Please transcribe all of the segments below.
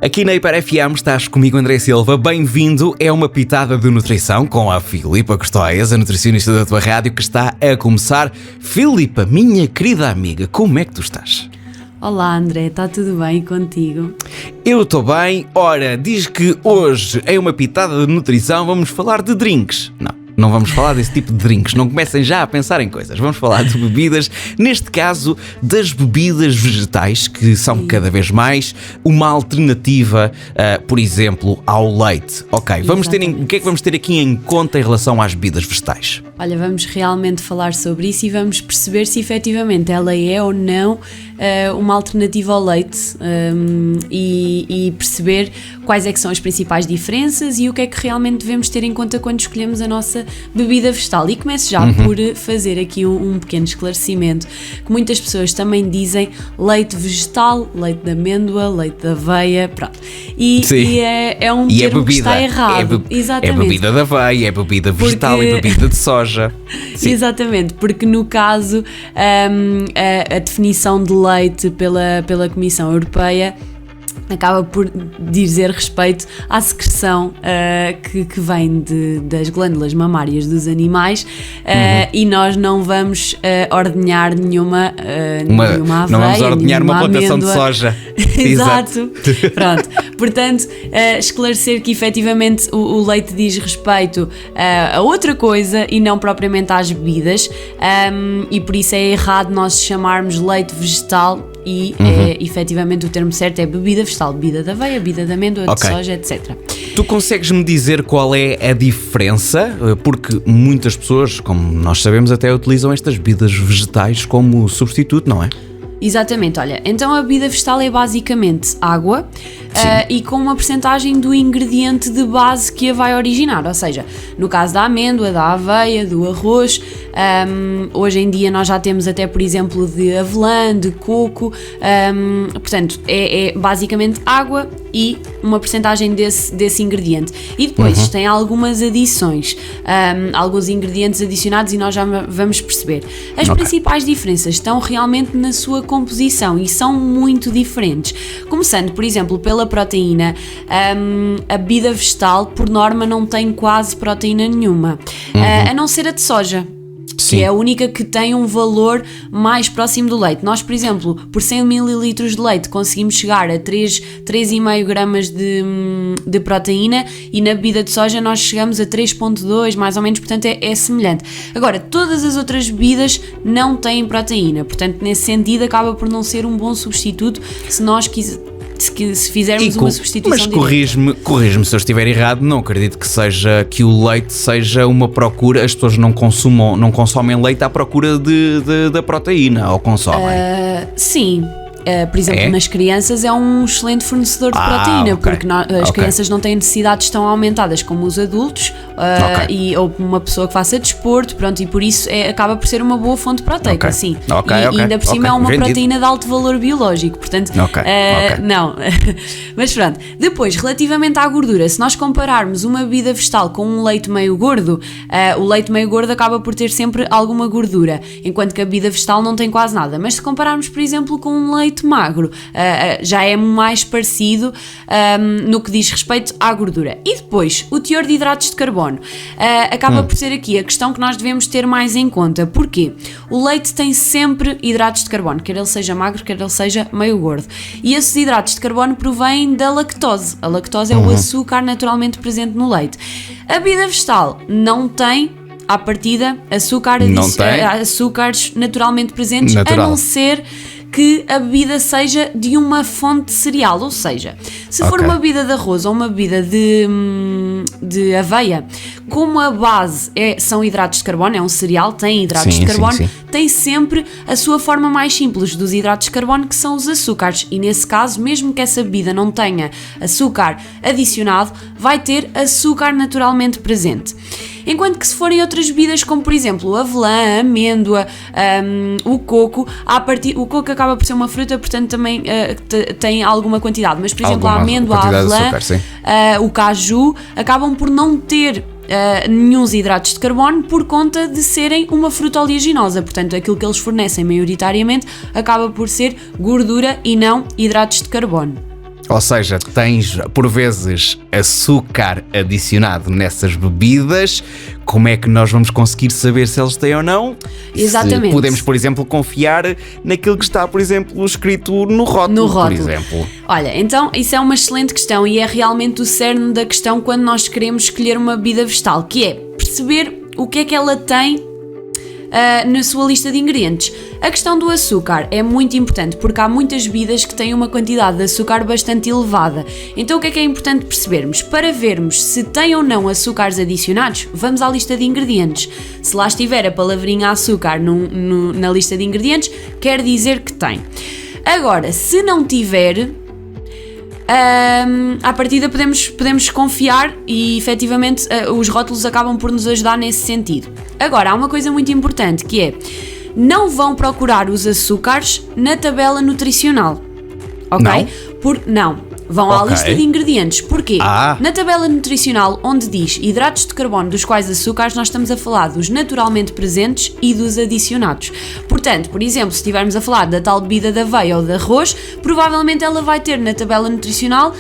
Aqui na Hiper FM estás comigo, André Silva. Bem-vindo, é uma pitada de nutrição com a Filipa Custóias, a nutricionista da tua rádio, que está a começar. Filipa, minha querida amiga, como é que tu estás? Olá André, está tudo bem contigo? Eu estou bem. Ora, diz que hoje é uma pitada de nutrição, vamos falar de drinks. Não vamos falar desse tipo de drinks, não comecem já a pensar em coisas. Vamos falar de bebidas, neste caso das bebidas vegetais, que são cada vez mais uma alternativa, por exemplo, ao leite. Ok, o que é que vamos ter aqui em conta em relação às bebidas vegetais? Olha, vamos realmente falar sobre isso e vamos perceber se efetivamente ela é ou não uma alternativa ao leite, e perceber quais é que são as principais diferenças e o que é que realmente devemos ter em conta quando escolhemos a nossa bebida vegetal. E começo já por fazer aqui um pequeno esclarecimento, que muitas pessoas também dizem leite vegetal, leite de amêndoa, leite de aveia, pronto. E é um termo que está errado. É bebida de aveia, é bebida vegetal e bebida de soja. Sim. Exatamente, porque no caso a definição de leite pela Comissão Europeia acaba por dizer respeito à secreção que vem das glândulas mamárias dos animais, e nós não vamos ordenhar nenhuma aveia, não vamos ordenhar uma plantação amêndoa. De soja. Exato. Pronto. Portanto, esclarecer que efetivamente o leite diz respeito a outra coisa e não propriamente às bebidas, e por isso é errado nós chamarmos leite vegetal. E efetivamente o termo certo é bebida vegetal, bebida de aveia, bebida de amêndoa, de soja, etc. Tu consegues-me dizer qual é a diferença? Porque muitas pessoas, como nós sabemos, até utilizam estas bebidas vegetais como substituto, não é? Exatamente, olha, então a bebida vegetal é basicamente água, e com uma percentagem do ingrediente de base que a vai originar, ou seja, no caso da amêndoa, da aveia, do arroz, hoje em dia nós já temos até, por exemplo, de avelã, de coco, portanto é basicamente água e uma percentagem desse ingrediente. E depois tem algumas adições, alguns ingredientes adicionados, e nós já vamos perceber. As principais diferenças estão realmente na sua composição e são muito diferentes. Começando, por exemplo, pela proteína, a bebida vegetal, por norma, não tem quase proteína nenhuma, a não ser a de soja. Sim. Que é a única que tem um valor mais próximo do leite. Nós, por exemplo, por 100 ml de leite conseguimos chegar a 3,5 gramas de proteína, e na bebida de soja nós chegamos a 3,2 mais ou menos, portanto é semelhante. Agora, todas as outras bebidas não têm proteína, portanto nesse sentido acaba por não ser um bom substituto se nós se fizermos uma substituição. Mas corrige-me se eu estiver errado. Não acredito que o leite seja uma procura, as pessoas não consomem leite à procura da proteína, ou consomem? Sim. Por exemplo, nas crianças é um excelente fornecedor de proteína, porque as crianças não têm necessidades tão aumentadas como os adultos, ou uma pessoa que faça desporto, pronto, e por isso acaba por ser uma boa fonte proteica, sim. E ainda por cima é uma proteína de alto valor biológico, portanto, não. Mas pronto, depois, relativamente à gordura, se nós compararmos uma bebida vegetal com um leite meio gordo, o leite meio gordo acaba por ter sempre alguma gordura, enquanto que a bebida vegetal não tem quase nada. Mas se compararmos, por exemplo, com um leite magro, já é mais parecido no que diz respeito à gordura. E depois, o teor de hidratos de carbono acaba por ser aqui a questão que nós devemos ter mais em conta. Porquê? O leite tem sempre hidratos de carbono, quer ele seja magro, quer ele seja meio gordo. E esses hidratos de carbono provêm da lactose. A lactose é o açúcar naturalmente presente no leite. A bebida vegetal não tem, à partida, açúcares naturalmente presentes, a não ser que a bebida seja de uma fonte de cereal, ou seja, se for uma bebida de arroz ou uma bebida de aveia, como a base são hidratos de carbono, é um cereal, tem hidratos de carbono, tem sempre a sua forma mais simples dos hidratos de carbono, que são os açúcares, e nesse caso, mesmo que essa bebida não tenha açúcar adicionado, vai ter açúcar naturalmente presente. Enquanto que se forem outras bebidas, como por exemplo a avelã, a amêndoa, o coco, o coco acaba por ser uma fruta, portanto também tem alguma quantidade, mas por exemplo a amêndoa, a avelã, o caju, acabam por não ter nenhuns hidratos de carbono por conta de serem uma fruta oleaginosa. Portanto, aquilo que eles fornecem maioritariamente acaba por ser gordura e não hidratos de carbono. Ou seja, tens por vezes açúcar adicionado nessas bebidas. Como é que nós vamos conseguir saber se eles têm ou não? Exatamente. Se podemos, por exemplo, confiar naquilo que está, por exemplo, escrito no rótulo, por exemplo. Olha, então isso é uma excelente questão e é realmente o cerne da questão quando nós queremos escolher uma bebida vegetal, que é perceber o que é que ela tem na sua lista de ingredientes. A questão do açúcar é muito importante porque há muitas bebidas que têm uma quantidade de açúcar bastante elevada. Então o que é importante percebermos? Para vermos se tem ou não açúcares adicionados, vamos à lista de ingredientes. Se lá estiver a palavrinha açúcar na lista de ingredientes, quer dizer que tem. Agora, se não tiver, à partida podemos confiar e efetivamente os rótulos acabam por nos ajudar nesse sentido. Agora, há uma coisa muito importante que é: não vão procurar os açúcares na tabela nutricional, ok? Não, vão à lista de ingredientes. Porquê? Na tabela nutricional onde diz hidratos de carbono dos quais açúcares, nós estamos a falar dos naturalmente presentes e dos adicionados. Portanto, por exemplo, se estivermos a falar da tal bebida de aveia ou de arroz, provavelmente ela vai ter na tabela nutricional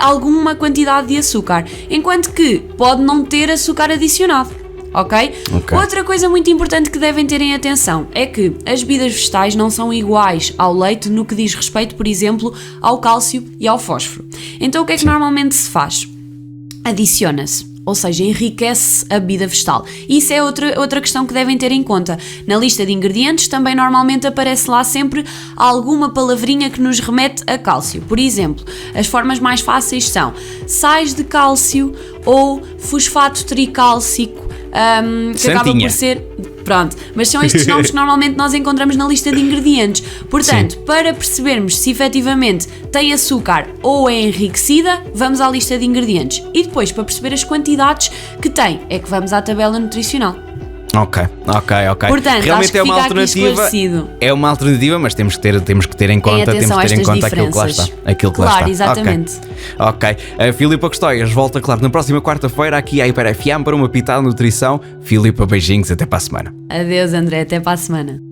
alguma quantidade de açúcar, enquanto que pode não ter açúcar adicionado. Ok? Outra coisa muito importante que devem ter em atenção é que as bebidas vegetais não são iguais ao leite no que diz respeito, por exemplo, ao cálcio e ao fósforo. Então o que é que normalmente se faz? Adiciona-se, ou seja, enriquece a bebida vegetal. Isso é outra questão que devem ter em conta. Na lista de ingredientes também normalmente aparece lá sempre alguma palavrinha que nos remete a cálcio. Por exemplo, as formas mais fáceis são sais de cálcio ou fosfato tricálcico, que acaba por ser... Pronto, mas são estes nomes que normalmente nós encontramos na lista de ingredientes. Portanto, para percebermos se efetivamente tem açúcar ou é enriquecida, vamos à lista de ingredientes. E depois, para perceber as quantidades que tem, é que vamos à tabela nutricional. Ok. Portanto, realmente é uma alternativa. É uma alternativa, mas temos que ter em conta, aquilo que lá está. Claro, exatamente. Ok. A Filipa Custóias volta, claro, na próxima quarta-feira aqui à Hiper FM para uma pitada de nutrição. Filipa, beijinhos, até para a semana. Adeus, André, até para a semana.